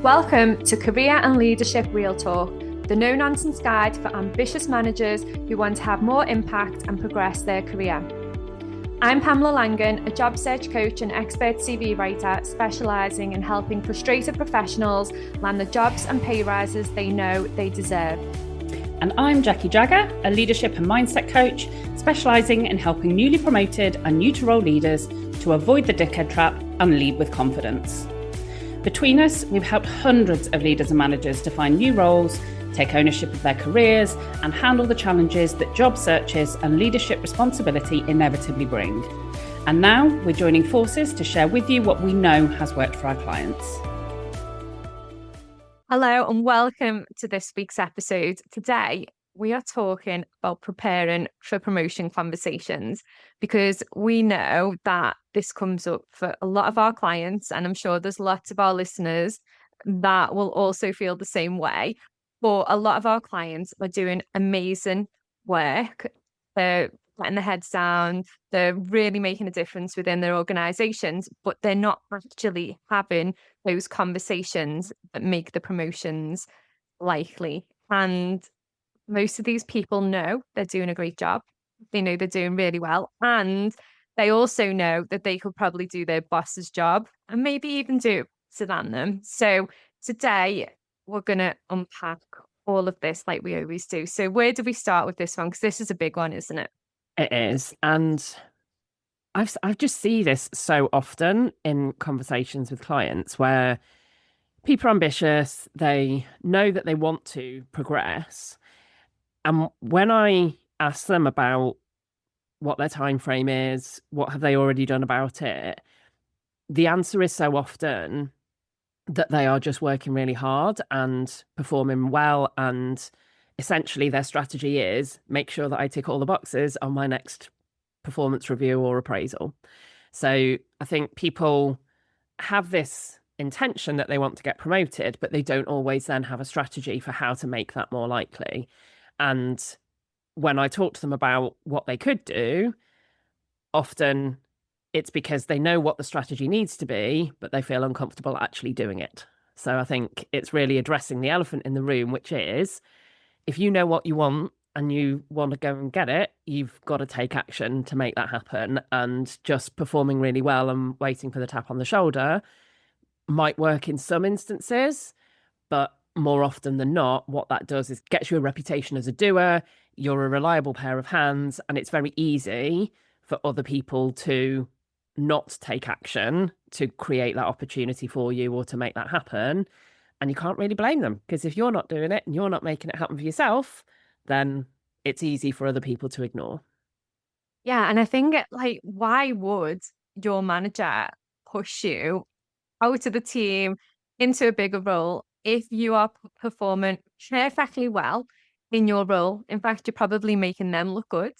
Welcome to Career and Leadership Real Talk, the no-nonsense guide for ambitious managers who want to have more impact and progress their career. I'm Pamela Langan, a job search coach and expert CV writer specialising in helping frustrated professionals land the jobs and pay rises they know they deserve. And I'm Jackie Jagger, a leadership and mindset coach specialising in helping newly promoted and new to role leaders to avoid the dickhead trap and lead with confidence. Between us, we've helped hundreds of leaders and managers to find new roles, take ownership of their careers, and handle the challenges that job searches and leadership responsibility inevitably bring. And now we're joining forces to share with you what we know has worked for our clients. Hello and welcome to this week's episode. Today, we are talking about preparing for promotion conversations because we know that this comes up for a lot of our clients, and I'm sure there's lots of our listeners that will also feel the same way. But a lot of our clients are doing amazing work. They're letting their heads down. They're really making a difference within their organizations, but they're not actually having those conversations that make the promotions likely. And most of these people know they're doing a great job. They know they're doing really well. And they also know that they could probably do their boss's job and maybe even do better than them. So today, we're going to unpack all of this like we always do. So where do we start with this one? Because this is a big one, isn't it? It is. And I've just see this so often in conversations with clients where people are ambitious, they know that they want to progress. And when I ask them about what their time frame is, what have they already done about it, the answer is so often that they are just working really hard and performing well, and essentially their strategy is make sure that I tick all the boxes on my next performance review or appraisal. So I think people have this intention that they want to get promoted, but they don't always then have a strategy for how to make that more likely. And when I talk to them about what they could do, often it's because they know what the strategy needs to be, but they feel uncomfortable actually doing it. So I think it's really addressing the elephant in the room, which is if you know what you want and you want to go and get it, you've got to take action to make that happen. And just performing really well and waiting for the tap on the shoulder might work in some instances, but more often than not, what that does is gets you a reputation as a doer. You're a reliable pair of hands, and it's very easy for other people to not take action to create that opportunity for you or to make that happen. And you can't really blame them, because if you're not doing it and you're not making it happen for yourself, then it's easy for other people to ignore. Yeah. And I think why would your manager push you out of the team into a bigger role if you are performing perfectly well in your role? In fact, you're probably making them look good.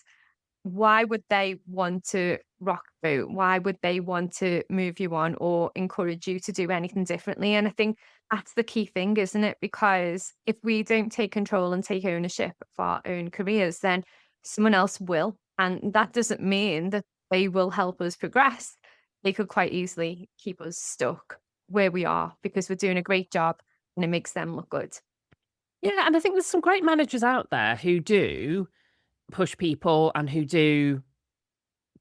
Why would they want to rock the boat? Why would they want to move you on or encourage you to do anything differently? And I think that's the key thing, isn't it? Because if we don't take control and take ownership of our own careers, then someone else will. And that doesn't mean that they will help us progress. They could quite easily keep us stuck where we are because we're doing a great job and it makes them look good. Yeah, and I think there's some great managers out there who do push people and who do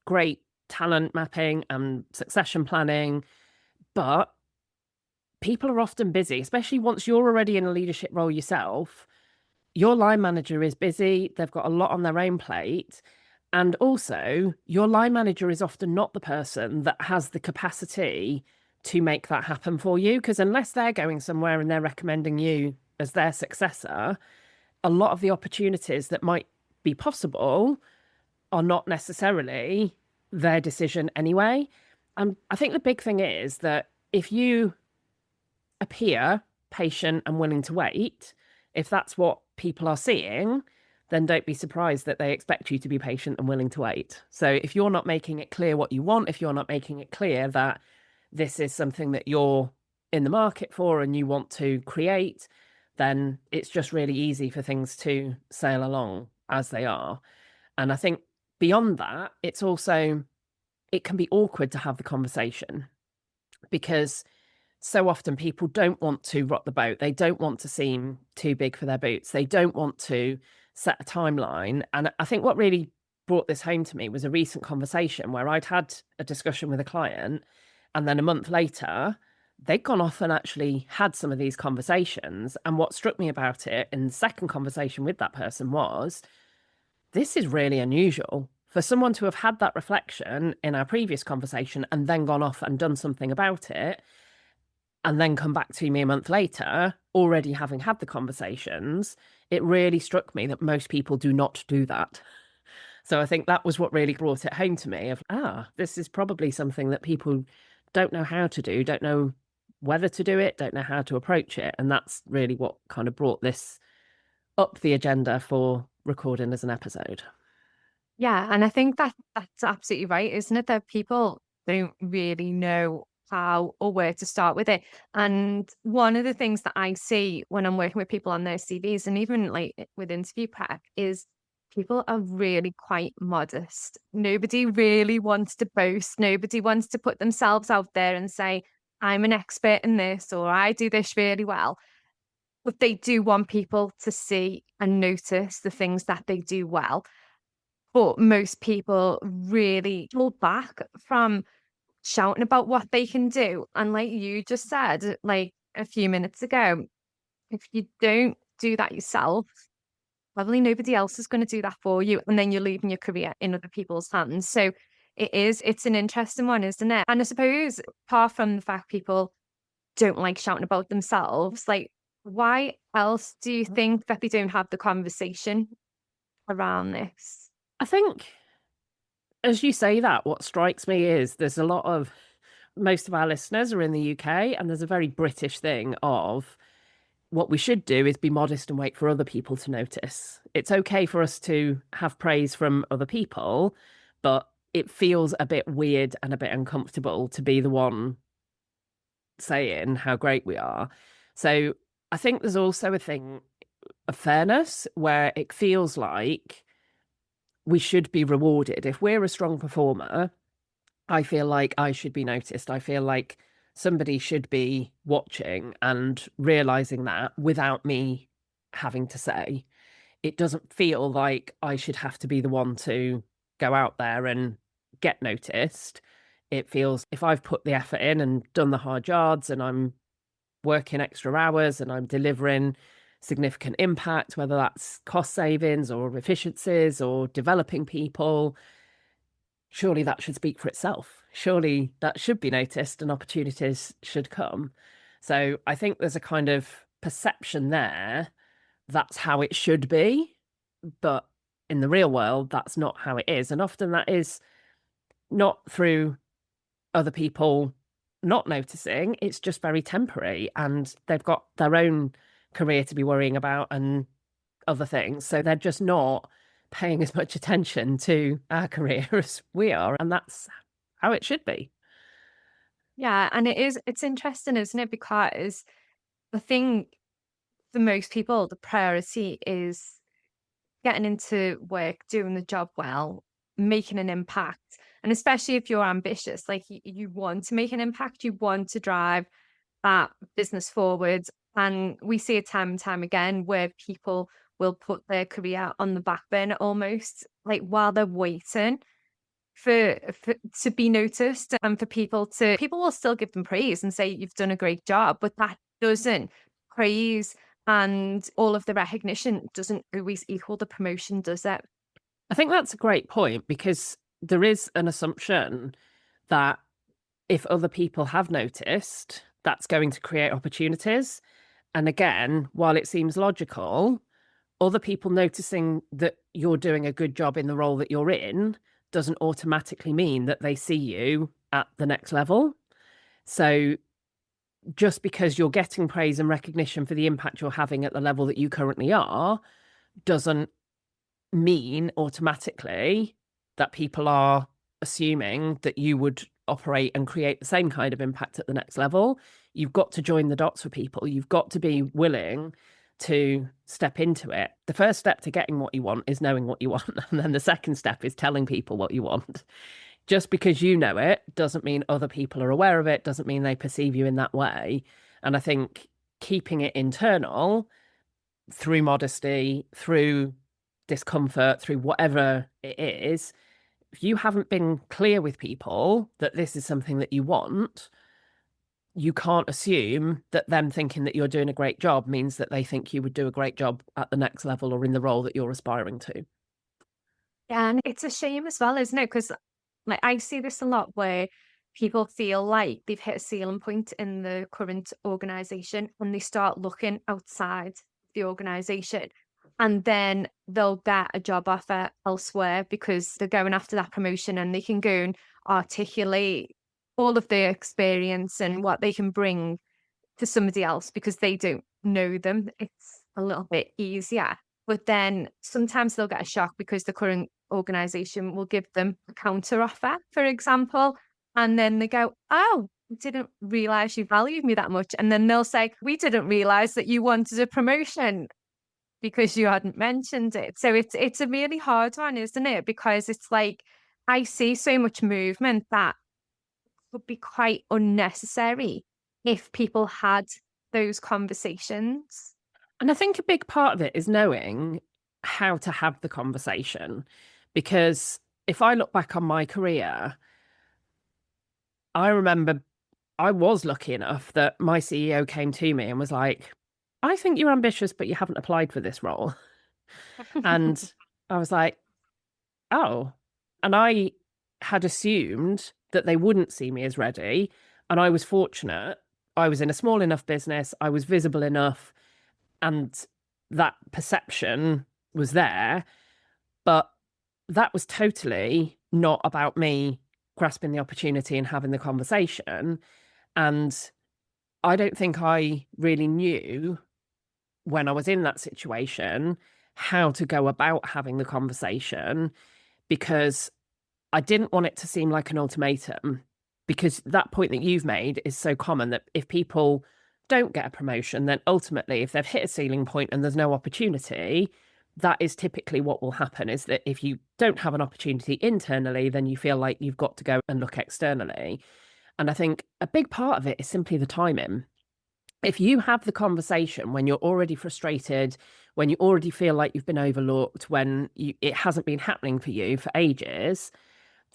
great talent mapping and succession planning, but people are often busy, especially once you're already in a leadership role yourself. Your line manager is busy, they've got a lot on their own plate. And also, your line manager is often not the person that has the capacity to make that happen for you, because unless they're going somewhere and they're recommending you as their successor, a lot of the opportunities that might be possible are not necessarily their decision anyway. And I think the big thing is that if you appear patient and willing to wait, if that's what people are seeing, then don't be surprised that they expect you to be patient and willing to wait. So if you're not making it clear what you want, if you're not making it clear that this is something that you're in the market for and you want to create, then it's just really easy for things to sail along as they are. And I think beyond that, it can be awkward to have the conversation, because so often people don't want to rock the boat. They don't want to seem too big for their boots. They don't want to set a timeline. And I think what really brought this home to me was a recent conversation where I'd had a discussion with a client, and then a month later, they'd gone off and actually had some of these conversations. And what struck me about it in the second conversation with that person was, this is really unusual for someone to have had that reflection in our previous conversation and then gone off and done something about it, and then come back to me a month later, already having had the conversations. It really struck me that most people do not do that. So I think that was what really brought it home to me of, this is probably something that people don't know how to do, don't know whether to do it, don't know how to approach it. And that's really what kind of brought this up the agenda for recording as an episode. Yeah, and I think that's absolutely right, isn't it? That people don't really know how or where to start with it. And one of the things that I see when I'm working with people on their CVs and even like with interview prep is people are really quite modest. Nobody really wants to boast. Nobody wants to put themselves out there and say, I'm an expert in this or I do this really well. But they do want people to see and notice the things that they do well. But most people really hold back from shouting about what they can do. And like you just said, like a few minutes ago, if you don't do that yourself, probably nobody else is going to do that for you. And then you're leaving your career in other people's hands. So it's an interesting one, isn't it? And I suppose apart from the fact people don't like shouting about themselves, like why else do you think that they don't have the conversation around this? I think, as you say that, what strikes me is there's a lot of, most of our listeners are in the UK, and there's a very British thing of what we should do is be modest and wait for other people to notice. It's okay for us to have praise from other people, but it feels a bit weird and a bit uncomfortable to be the one saying how great we are. So I think there's also a thing of fairness where it feels like we should be rewarded. If we're a strong performer, I feel like I should be noticed. I feel like somebody should be watching and realizing that without me having to say. It doesn't feel like I should have to be the one to go out there and get noticed. It feels if I've put the effort in and done the hard yards and I'm working extra hours and I'm delivering significant impact, whether that's cost savings or efficiencies or developing people, surely that should speak for itself. Surely that should be noticed and opportunities should come. So I think there's a kind of perception there that's how it should be, but in the real world, that's not how it is. And often that is not through other people not noticing, it's just very temporary and they've got their own career to be worrying about and other things. So they're just not paying as much attention to our career as we are. And that's how it should be. Yeah, and it's interesting, isn't it? Because I think for most people, the priority is getting into work, doing the job well, making an impact. And especially if you're ambitious, like you want to make an impact, you want to drive that business forward. And we see it time and time again where people will put their career on the back burner almost like while they're waiting for to be noticed and for people will still give them praise and say you've done a great job, but that doesn't praise and all of the recognition doesn't always equal the promotion, does it? I think that's a great point because there is an assumption that if other people have noticed, that's going to create opportunities. And again, while it seems logical, other people noticing that you're doing a good job in the role that you're in doesn't automatically mean that they see you at the next level. So just because you're getting praise and recognition for the impact you're having at the level that you currently are doesn't mean automatically that people are assuming that you would operate and create the same kind of impact at the next level. You've got to join the dots for people. You've got to be willing to step into it. The first step to getting what you want is knowing what you want. And then the second step is telling people what you want. just because you know it doesn't mean other people are aware of it, doesn't mean they perceive you in that way. And I think keeping it internal through modesty, through discomfort, through whatever it is, if you haven't been clear with people that this is something that you want, you can't assume that them thinking that you're doing a great job means that they think you would do a great job at the next level or in the role that you're aspiring to. Yeah, and it's a shame as well, isn't it? Because like I see this a lot where people feel like they've hit a ceiling point in the current organization and they start looking outside the organization. And then they'll get a job offer elsewhere because they're going after that promotion and they can go and articulate all of their experience and what they can bring to somebody else because they don't know them. It's a little bit easier. But then sometimes they'll get a shock because the current organization will give them a counter offer, for example. And then they go, oh, I didn't realize you valued me that much. And then they'll say, we didn't realize that you wanted a promotion because you hadn't mentioned it. So it's a really hard one, isn't it? Because it's like I see so much movement that would be quite unnecessary if people had those conversations. And I think a big part of it is knowing how to have the conversation. Because if I look back on my career, I remember I was lucky enough that my CEO came to me and was like, I think you're ambitious, but you haven't applied for this role. And I was like, oh. And I had assumed that they wouldn't see me as ready. And I was fortunate. I was in a small enough business, I was visible enough, and that perception was there. But that was totally not about me grasping the opportunity and having the conversation. And I don't think I really knew when I was in that situation how to go about having the conversation because I didn't want it to seem like an ultimatum. Because that point that you've made is so common that if people don't get a promotion, then ultimately, if they've hit a ceiling point and there's no opportunity, that is typically what will happen is that if you don't have an opportunity internally, then you feel like you've got to go and look externally. And I think a big part of it is simply the timing. If you have the conversation when you're already frustrated, when you already feel like you've been overlooked, when it hasn't been happening for you for ages,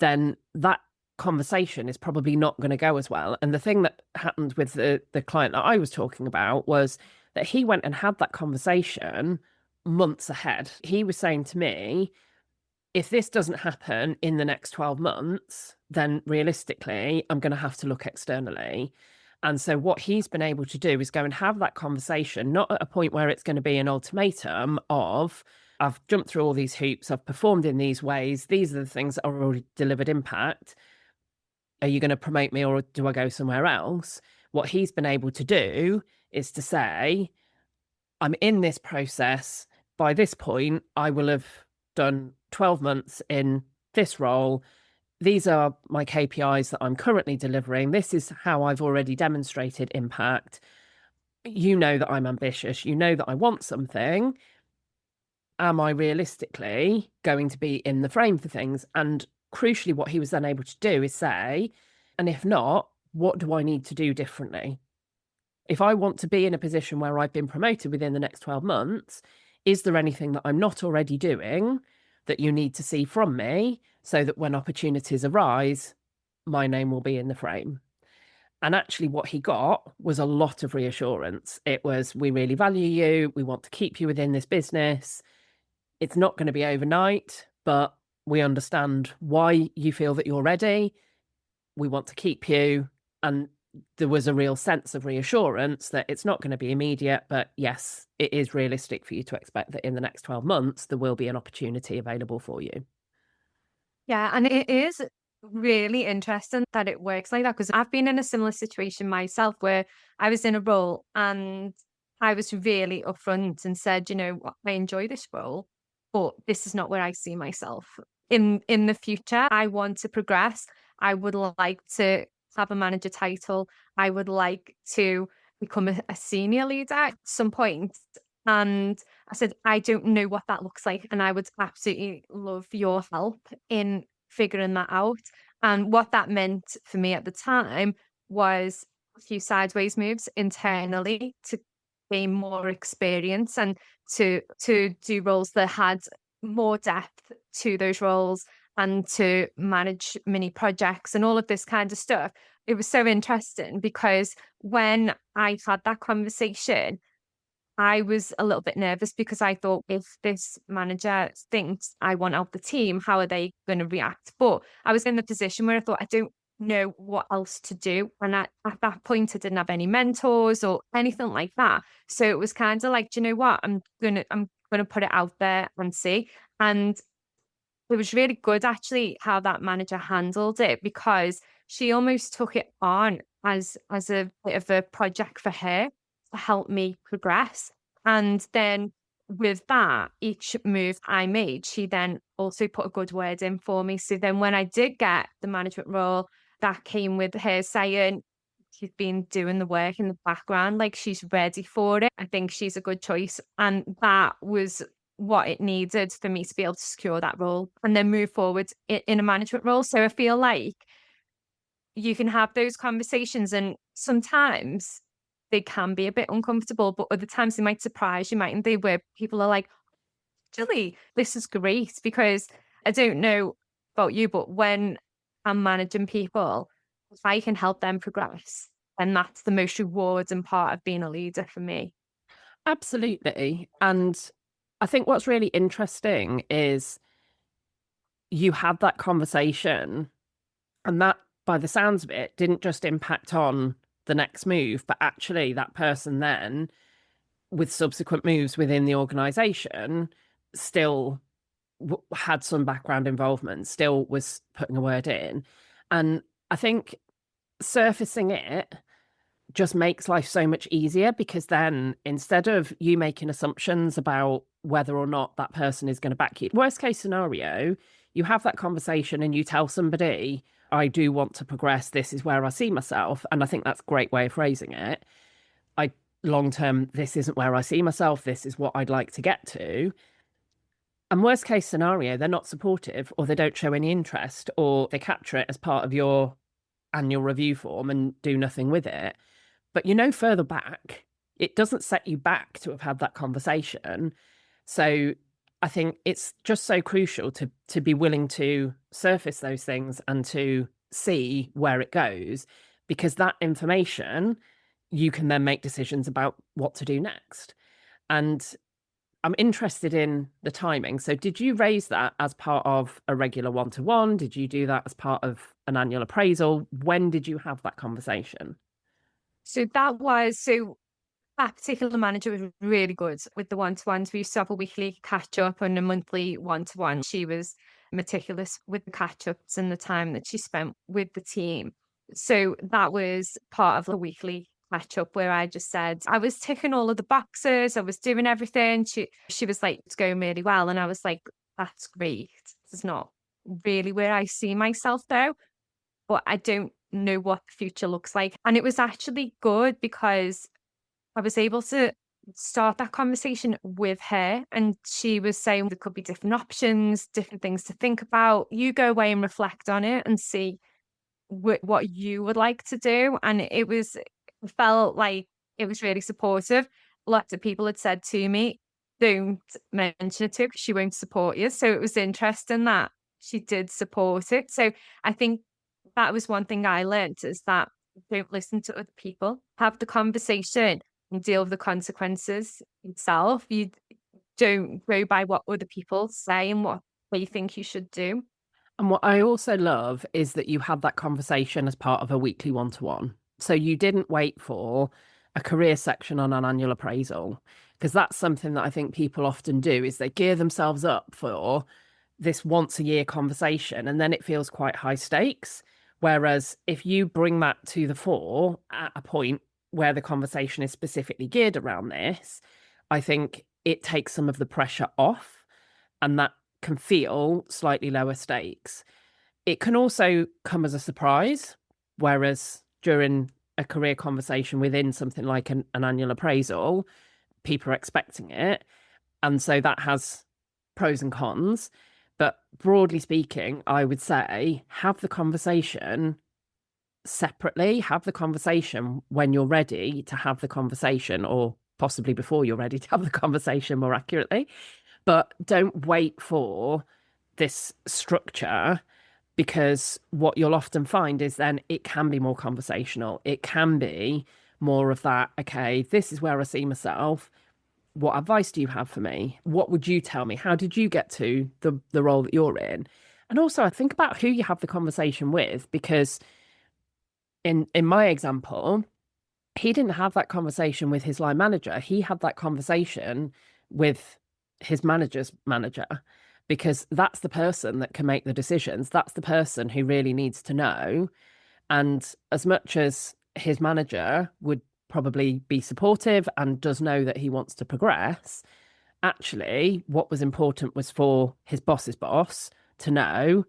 then that conversation is probably not going to go as well. And the thing that happened with the client that I was talking about was that he went and had that conversation months ahead. He was saying to me, if this doesn't happen in the next 12 months, then realistically, I'm going to have to look externally. And so what he's been able to do is go and have that conversation, not at a point where it's going to be an ultimatum of, I've jumped through all these hoops, I've performed in these ways, these are the things that are already delivered impact. Are you going to promote me or do I go somewhere else? What he's been able to do is to say, I'm in this process. By this point, I will have done 12 months in this role. These are my KPIs that I'm currently delivering. This is how I've already demonstrated impact. You know that I'm ambitious. You know that I want something. Am I realistically going to be in the frame for things? And crucially, what he was then able to do is say, and if not, what do I need to do differently? If I want to be in a position where I've been promoted within the next 12 months, is there anything that I'm not already doing that you need to see from me so that when opportunities arise, my name will be in the frame? And actually what he got was a lot of reassurance. It was, we really value you. We want to keep you within this business. It's not going to be overnight, but we understand why you feel that you're ready. We want to keep you. And there was a real sense of reassurance that it's not going to be immediate, but yes, it is realistic for you to expect that in the next 12 months, there will be an opportunity available for you. Yeah, and it is really interesting that it works like that because I've been in a similar situation myself where I was in a role and I was really upfront and said, you know, I enjoy this role, but this is not where I see myself in the future. I want to progress. I would like to have a manager title. I would like to become a senior leader at some point. And I said, I don't know what that looks like. And I would absolutely love your help in figuring that out. And what that meant for me at the time was a few sideways moves internally to gain more experience and to do roles that had more depth to those roles and to manage mini projects and all of this kind of stuff. It was so interesting because when I had that conversation, I was a little bit nervous because I thought if this manager thinks I want out the team, how are they going to react? But I was in the position where I thought, I don't know what else to do. And at that point, I didn't have any mentors or anything like that. So it was kind of like, do you know what? I'm gonna put it out there and see. And it was really good actually how that manager handled it because she almost took it on as a bit of a project for her to help me progress. And then with that, each move I made, she then also put a good word in for me. So then when I did get the management role, that came with her saying, she's been doing the work in the background, like she's ready for it. I think she's a good choice. And that was what it needed for me to be able to secure that role and then move forward in a management role. So I feel like you can have those conversations and sometimes they can be a bit uncomfortable, but other times they might surprise you, mightn't they? Where people are like, actually, this is great because I don't know about you, but when I'm managing people, if I can help them progress, then that's the most rewarding part of being a leader for me. Absolutely. And I think what's really interesting is you had that conversation, and that, by the sounds of it, didn't just impact on the next move, but actually that person then, with subsequent moves within the organization, still had some background involvement, still was putting a word in. And I think surfacing it just makes life so much easier because then instead of you making assumptions about whether or not that person is going to back you, worst case scenario, you have that conversation and you tell somebody, I do want to progress. This is where I see myself. And I think that's a great way of phrasing it. I long term, this isn't where I see myself. This is what I'd like to get to. And worst case scenario, they're not supportive or they don't show any interest or they capture it as part of your annual review form and do nothing with it. But further back, it doesn't set you back to have had that conversation. So I think it's just so crucial to be willing to surface those things and to see where it goes, because that information, you can then make decisions about what to do next. And I'm interested in the timing. So did you raise that as part of a regular one-to-one? Did you do that as part of an annual appraisal? When did you have that conversation? So that particular manager was really good with the one-to-ones. We used to have a weekly catch up and a monthly one-to-one. She was meticulous with the catch-ups and the time that she spent with the team. So that was part of the weekly catch up where I just said I was ticking all of the boxes, I was doing everything. She was like, it's going really well. And I was like, that's great. This is not really where I see myself though, but I don't know what the future looks like. And it was actually good because I was able to start that conversation with her. And she was saying there could be different options, different things to think about. You go away and reflect on it and see what you would like to do. And it felt like it was really supportive. Lots of people had said to me, don't mention it to her because she won't support you. So it was interesting that she did support it. So I think that was one thing I learned is that don't listen to other people, have the conversation and deal with the consequences yourself. You don't go by what other people say and what they think you should do. And what I also love is that you had that conversation as part of a weekly one-to-one. So you didn't wait for a career section on an annual appraisal, because that's something that I think people often do is they gear themselves up for this once a year conversation and then it feels quite high stakes. Whereas if you bring that to the fore at a point where the conversation is specifically geared around this, I think it takes some of the pressure off and that can feel slightly lower stakes. It can also come as a surprise, whereas during a career conversation within something like an annual appraisal, people are expecting it. And so that has pros and cons. But broadly speaking, I would say have the conversation separately, have the conversation when you're ready to have the conversation, or possibly before you're ready to have the conversation more accurately. But don't wait for this structure, because what you'll often find is then it can be more conversational. It can be more of that, okay, this is where I see myself. What advice do you have for me? What would you tell me? How did you get to the role that you're in? And also, I think about who you have the conversation with, because in my example, he didn't have that conversation with his line manager. He had that conversation with his manager's manager, because that's the person that can make the decisions. That's the person who really needs to know. And as much as his manager would probably be supportive and does know that he wants to progress, actually, what was important was for his boss's boss to know,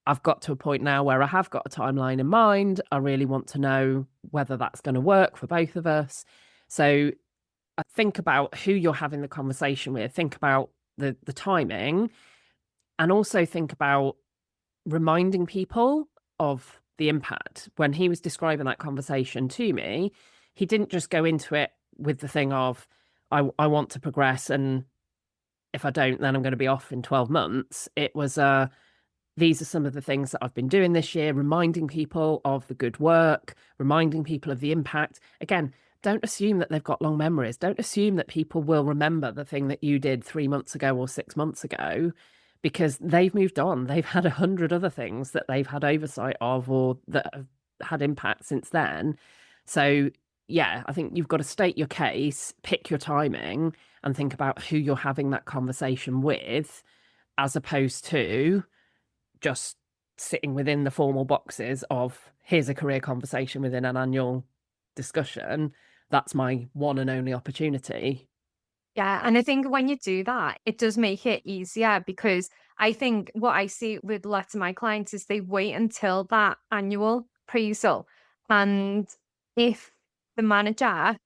I've got to a point now where I have got a timeline in mind. I really want to know whether that's going to work for both of us. So I think about who you're having the conversation with, think about the timing, and also think about reminding people of the impact. When he was describing that conversation to me, he didn't just go into it with the thing of, I want to progress, and if I don't, then I'm going to be off in 12 months. It was these are some of the things that I've been doing this year, reminding people of the good work, reminding people of the impact. Again, don't assume that they've got long memories. Don't assume that people will remember the thing that you did 3 months ago or 6 months ago, because they've moved on. They've had 100 other things that they've had oversight of or that have had impact since then. So, yeah, I think you've got to state your case, pick your timing, and think about who you're having that conversation with, as opposed to just sitting within the formal boxes of, here's a career conversation within an annual discussion. That's my one and only opportunity. Yeah, and I think when you do that, it does make it easier, because I think what I see with lots of my clients is they wait until that annual appraisal. And if the manager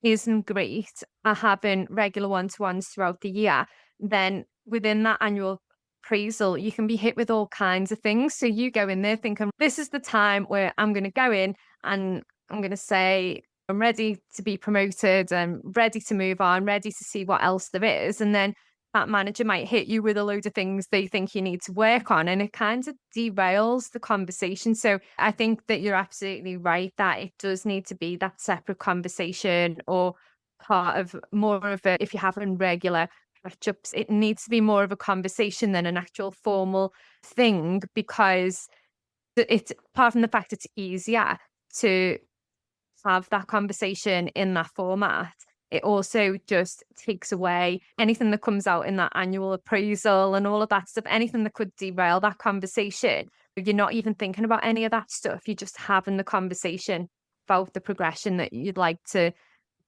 isn't great at having regular one-to-ones throughout the year, then within that annual appraisal, you can be hit with all kinds of things. So you go in there thinking, this is the time where I'm going to go in and I'm going to say, I'm ready to be promoted and ready to move on, ready to see what else there is. And then that manager might hit you with a load of things they think you need to work on, and it kind of derails the conversation. So I think that you're absolutely right that it does need to be that separate conversation, or part of more of a, if you're having regular catch-ups, it needs to be more of a conversation than an actual formal thing, because it's, apart from the fact it's easier to have that conversation in that format, it also just takes away anything that comes out in that annual appraisal and all of that stuff, anything that could derail that conversation. You're not even thinking about any of that stuff. You're just having the conversation about the progression that you'd like to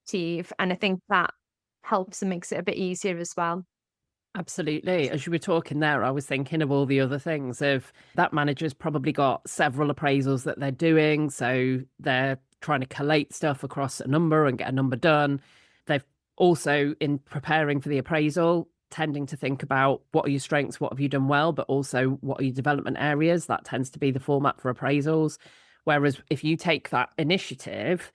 achieve. And I think that helps and makes it a bit easier as well. Absolutely. As you were talking there, I was thinking of all the other things. Of that manager's probably got several appraisals that they're doing. So they're trying to collate stuff across a number and get a number done. They've also, in preparing for the appraisal, tending to think about, what are your strengths, what have you done well, but also what are your development areas. That tends to be the format for appraisals. Whereas if you take that initiative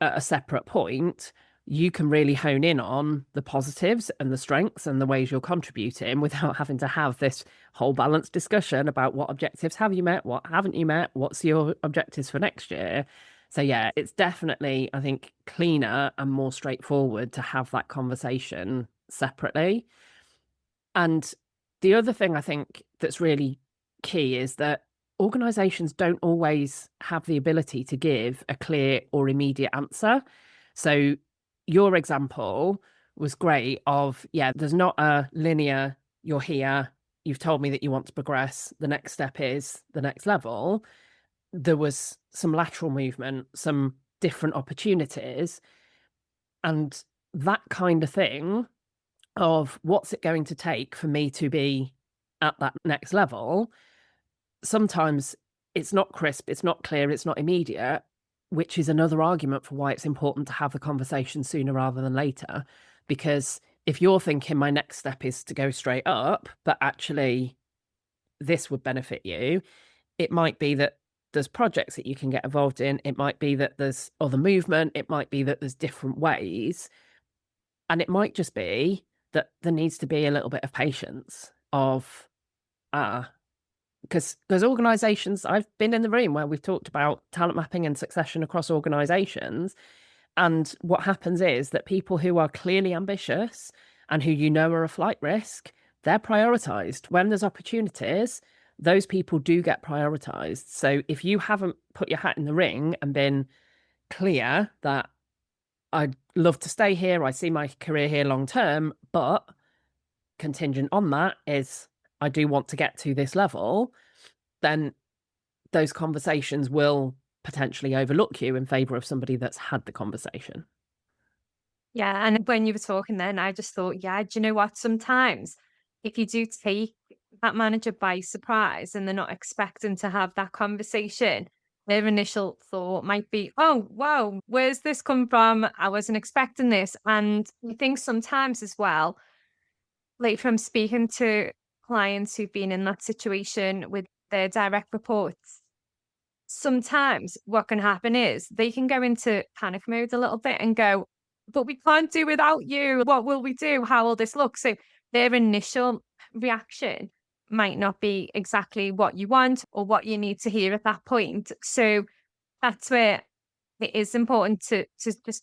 at a separate point, you can really hone in on the positives and the strengths and the ways you're contributing, without having to have this whole balanced discussion about what objectives have you met, what haven't you met, what's your objectives for next year. So yeah, it's definitely, I think, cleaner and more straightforward to have that conversation separately. And the other thing I think that's really key is that organizations don't always have the ability to give a clear or immediate answer. So your example was great of, yeah, there's not a linear, you're here, you've told me that you want to progress, the next step is the next level. There was some lateral movement, some different opportunities, and that kind of thing of, what's it going to take for me to be at that next level? Sometimes it's not crisp, it's not clear, it's not immediate, which is another argument for why it's important to have the conversation sooner rather than later. Because if you're thinking my next step is to go straight up, but actually this would benefit you, it might be that there's projects that you can get involved in. It might be that there's other movement. It might be that there's different ways. And it might just be that there needs to be a little bit of patience of, because organizations, I've been in the room where we've talked about talent mapping and succession across organizations. And what happens is that people who are clearly ambitious and who you know are a flight risk, they're prioritized. When there's opportunities, those people do get prioritized. So if you haven't put your hat in the ring and been clear that I'd love to stay here, I see my career here long term, but contingent on that is I do want to get to this level, then those conversations will potentially overlook you in favor of somebody that's had the conversation. Yeah, and when you were talking then, I just thought, yeah, do you know what? Sometimes if you do take that manager by surprise and they're not expecting to have that conversation, their initial thought might be, oh, wow, where's this come from? I wasn't expecting this. And I think sometimes as well, like from speaking to clients who've been in that situation with their direct reports, sometimes what can happen is they can go into panic mode a little bit and go, but we can't do without you. What will we do? How will this look? So their initial reaction might not be exactly what you want or what you need to hear at that point. So that's where it is important to just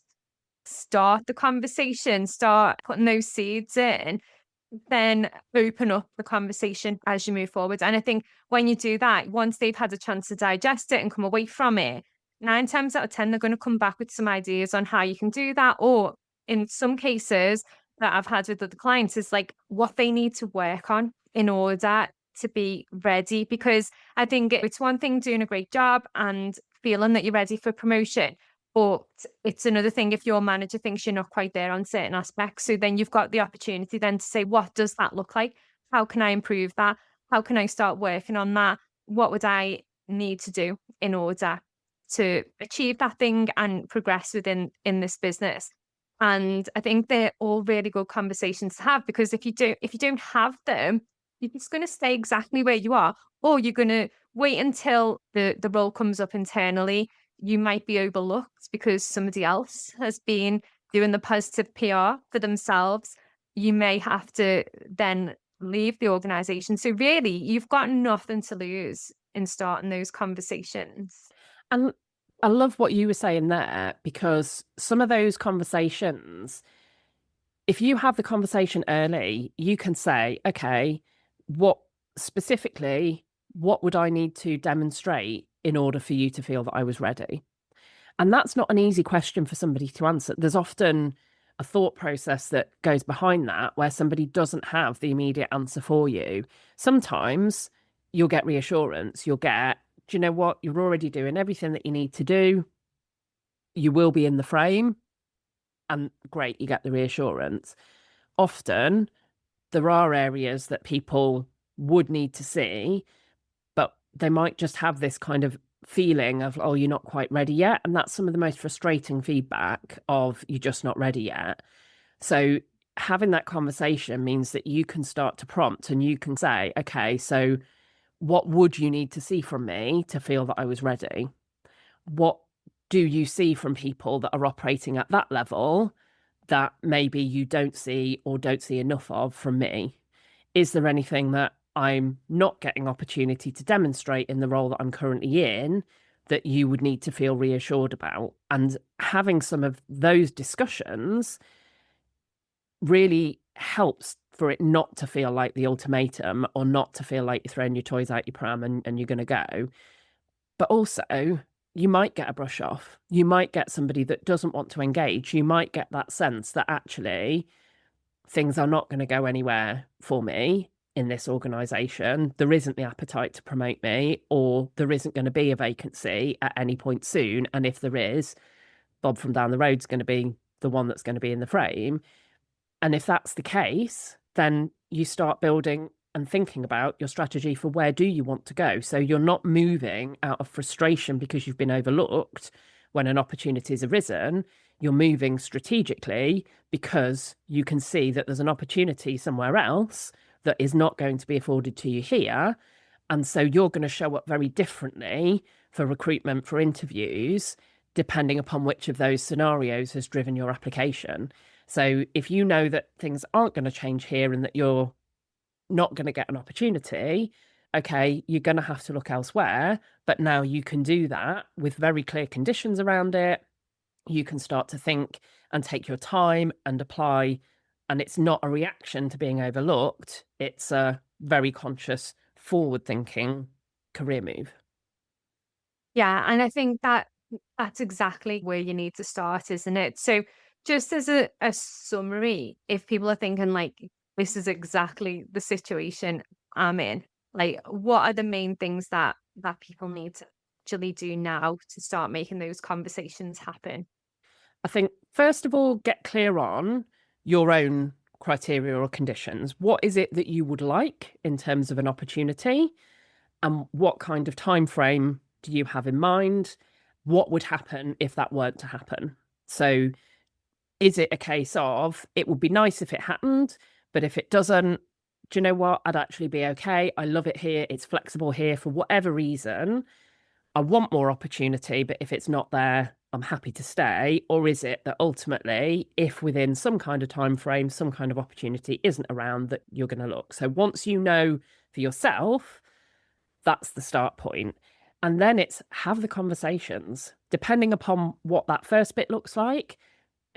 start the conversation, start putting those seeds in, then open up the conversation as you move forward. And I think when you do that, once they've had a chance to digest it and come away from it, 9 times out of 10, they're going to come back with some ideas on how you can do that. Or in some cases that I've had with other clients, is like what they need to work on in order to be ready. Because I think it's one thing doing a great job and feeling that you're ready for promotion. But it's another thing if your manager thinks you're not quite there on certain aspects. So then you've got the opportunity then to say, what does that look like? How can I improve that? How can I start working on that? What would I need to do in order to achieve that thing and progress within in this business? And I think they're all really good conversations to have, because if you don't have them, you're just going to stay exactly where you are, or you're going to wait until the role comes up internally. You might be overlooked because somebody else has been doing the positive PR for themselves. You may have to then leave the organization. So really, you've got nothing to lose in starting those conversations. And I love what you were saying there, because some of those conversations, if you have the conversation early, you can say, okay, what would I need to demonstrate in order for you to feel that I was ready? And that's not an easy question for somebody to answer. There's often a thought process that goes behind that where somebody doesn't have the immediate answer for you. Sometimes you'll get reassurance. You'll get, do you know what? You're already doing everything that you need to do. You will be in the frame. And great, you get the reassurance. Often there are areas that people would need to see, but they might just have this kind of feeling of, oh, you're not quite ready yet. And that's some of the most frustrating feedback of you're just not ready yet. So having that conversation means that you can start to prompt and you can say, okay, so what would you need to see from me to feel that I was ready? What do you see from people that are operating at that level that maybe you don't see or don't see enough of from me? Is there anything that I'm not getting opportunity to demonstrate in the role that I'm currently in that you would need to feel reassured about? And having some of those discussions really helps for it not to feel like the ultimatum, or not to feel like you're throwing your toys out your pram and you're going to go. But also, you might get a brush off. You might get somebody that doesn't want to engage. You might get that sense that actually things are not going to go anywhere for me in this organization. There isn't the appetite to promote me, or there isn't going to be a vacancy at any point soon. And if there is, Bob from down the road is going to be the one that's going to be in the frame. And if that's the case, then you start building and thinking about your strategy for where do you want to go. So you're not moving out of frustration because you've been overlooked when an opportunity has arisen. You're moving strategically because you can see that there's an opportunity somewhere else that is not going to be afforded to you here. And so you're going to show up very differently for recruitment, for interviews, depending upon which of those scenarios has driven your application. So if you know that things aren't going to change here and that you're not going to get an opportunity, okay, you're going to have to look elsewhere. But now you can do that with very clear conditions around it. You can start to think and take your time and apply. And it's not a reaction to being overlooked. It's a very conscious, forward-thinking career move. Yeah, and I think that that's exactly where you need to start, isn't it? So just as a summary, if people are thinking like, this is exactly the situation I'm in, like what are the main things that people need to actually do now to start making those conversations happen? I think, first of all, get clear on your own criteria or conditions. What is it that you would like in terms of an opportunity? And what kind of time frame do you have in mind? What would happen if that weren't to happen? So is it a case of, it would be nice if it happened, but if it doesn't, do you know what? I'd actually be okay. I love it here. It's flexible here for whatever reason. I want more opportunity, but if it's not there, I'm happy to stay. Or is it that ultimately, if within some kind of time frame, some kind of opportunity isn't around, that you're going to look? So once you know for yourself, that's the start point. And then it's have the conversations, depending upon what that first bit looks like.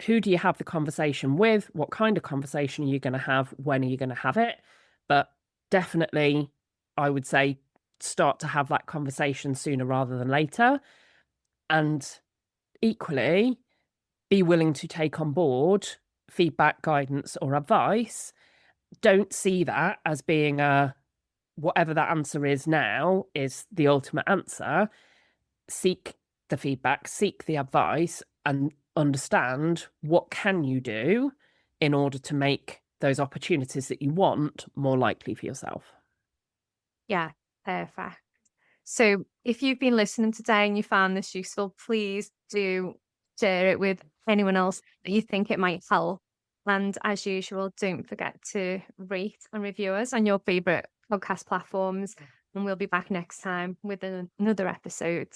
Who do you have the conversation with? What kind of conversation are you going to have? When are you going to have it? But definitely, I would say start to have that conversation sooner rather than later. And equally, be willing to take on board feedback, guidance, or advice. Don't see that as being a whatever that answer is now is the ultimate answer. Seek the feedback, seek the advice, and understand what can you do in order to make those opportunities that you want more likely for yourself. Yeah, perfect. So if you've been listening today and you found this useful, please do share it with anyone else that you think it might help. And as usual, don't forget to rate and review us on your favorite podcast platforms. And we'll be back next time with another episode.